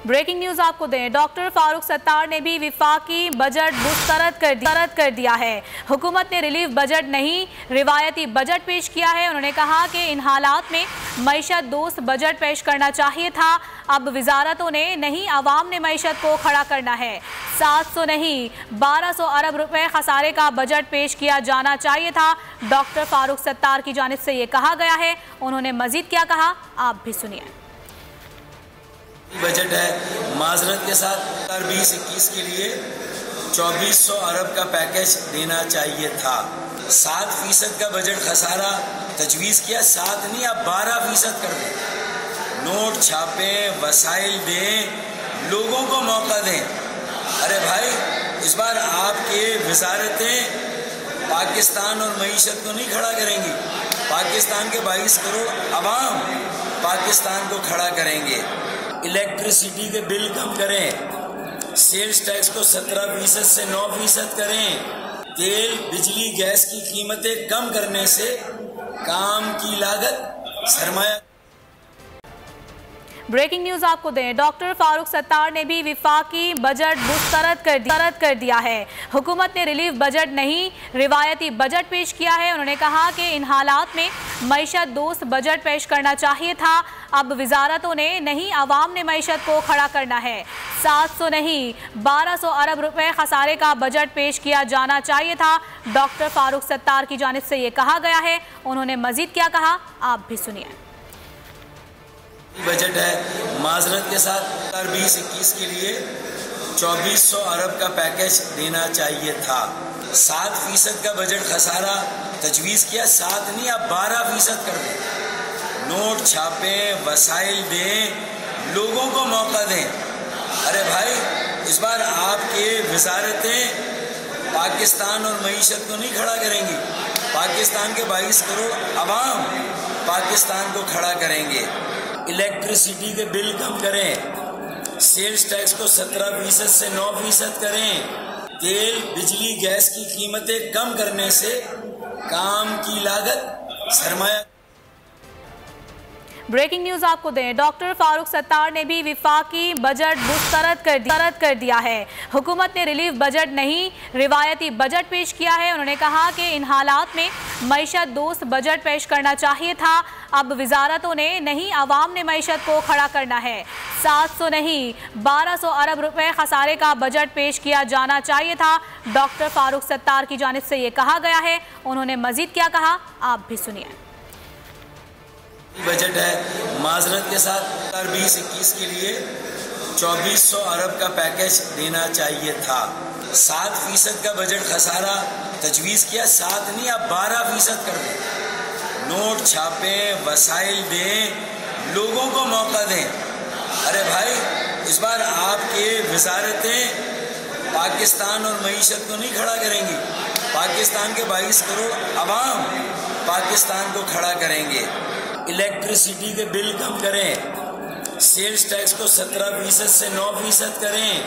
Breaking news आपको दें, doctor Farooq Sattar ने भी विफाकी बजट मुस्तरद कर दिया है। हुकूमत ने रिलीफ बजट नहीं रिवायती बजट पेश किया है। उन्होंने कहा कि इन हालात में मईशत दोस्त बजट पेश करना चाहिए था। अब वजारतों ने नहीं, आवाम ने मईशत को खड़ा करना है। 700 नहीं 1200 अरब रुपए खसारे का बजट पेश किया जाना चाहिए था। डॉक्टर फारूक सत्तार की जानिब से ये कहा गया है। उन्होंने मजीद क्या कहा, आप भी सुनिए। बजट है, माजरत के साथ 2020-21 के लिए 2400 अरब का पैकेज देना चाहिए था। 7% का बजट खसारा तजवीज़ किया, 7 नहीं आप 12% कर दें। नोट छापें, वसाइल दें, लोगों को मौका दें। अरे भाई, इस बार आपके वजारतें पाकिस्तान और मईशत को नहीं खड़ा करेंगी। पाकिस्तान के 22 करोड़ अवाम पाकिस्तान को खड़ा करेंगे। इलेक्ट्रिसिटी के बिल कम करें, सेल्स टैक्स को 17% से 9% करें। तेल, बिजली, गैस की कीमतें कम करने से काम की लागत, सरमाया। ब्रेकिंग न्यूज आपको दें, डॉक्टर फारूक सत्तार ने भी विफाकी बजट मुस्तरद कर दिया है। हुकूमत ने रिलीफ बजट नहीं रिवायती बजट पेश किया है। उन्होंने कहा कि इन हालात में मईशत दोस्त बजट पेश करना चाहिए था। अब वजारतों ने नहीं, आवाम ने मईशत को खड़ा करना है। 700 नहीं 1200 अरब रुपए खसारे का बजट पेश किया जाना चाहिए था। डॉक्टर फारूक सत्तार की जानिब से ये कहा गया है। उन्होंने मजीद क्या कहा, आप भी सुनिए। बजट है, माजरत के साथ 2020-21 के लिए 2400 अरब का पैकेज देना चाहिए था। 7% का बजट खसारा तजवीज़ किया, 7 नहीं आप 12% कर दें। नोट छापें, वसाइल दें, लोगों को मौका दें। अरे भाई, इस बार आपके वजारतें पाकिस्तान और मईशत को नहीं खड़ा करेंगी। पाकिस्तान के 22 करोड़ अवाम पाकिस्तान को खड़ा करेंगे। इलेक्ट्रिसिटी के बिल कम करें, सेल्स टैक्स को 17% से 9% करें। तेल, बिजली, गैस की कीमतें कम करने से काम की लागत, सरमाया। ब्रेकिंग न्यूज आपको दें, डॉक्टर फारूक सत्तार ने भी विफाकी बजट मुस्तरद कर दिया है। हुकूमत ने रिलीफ बजट नहीं रिवायती बजट पेश किया है। उन्होंने कहा कि इन हालात में मईशत दोस्त बजट पेश करना चाहिए था। अब वजारतों ने नहीं, आवाम ने मईशत को खड़ा करना है। 700 नहीं 1200 अरब रुपए खसारे का बजट पेश किया जाना चाहिए था। डॉक्टर फारूक सत्तार की जानिब से ये कहा गया है। उन्होंने मजीद क्या कहा, आप भी सुनिए। बजट है, माजरत के साथ 2020-21 के लिए 2400 अरब का पैकेज देना चाहिए था। 7% का बजट खसारा तजवीज़ किया, 7 नहीं आप 12% कर दें। नोट छापें, वसाइल दें, लोगों को मौका दें। अरे भाई, इस बार आपके वजारतें पाकिस्तान और मईशत को नहीं खड़ा करेंगी। पाकिस्तान के 22 करोड़ अवाम पाकिस्तान को खड़ा करेंगे। इलेक्ट्रिसिटी के बिल कम करें, सेल्स टैक्स को 17% से 9% करें।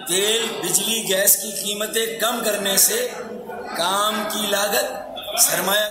तेल, बिजली, गैस की कीमतें कम करने से काम की लागत, सरमाया।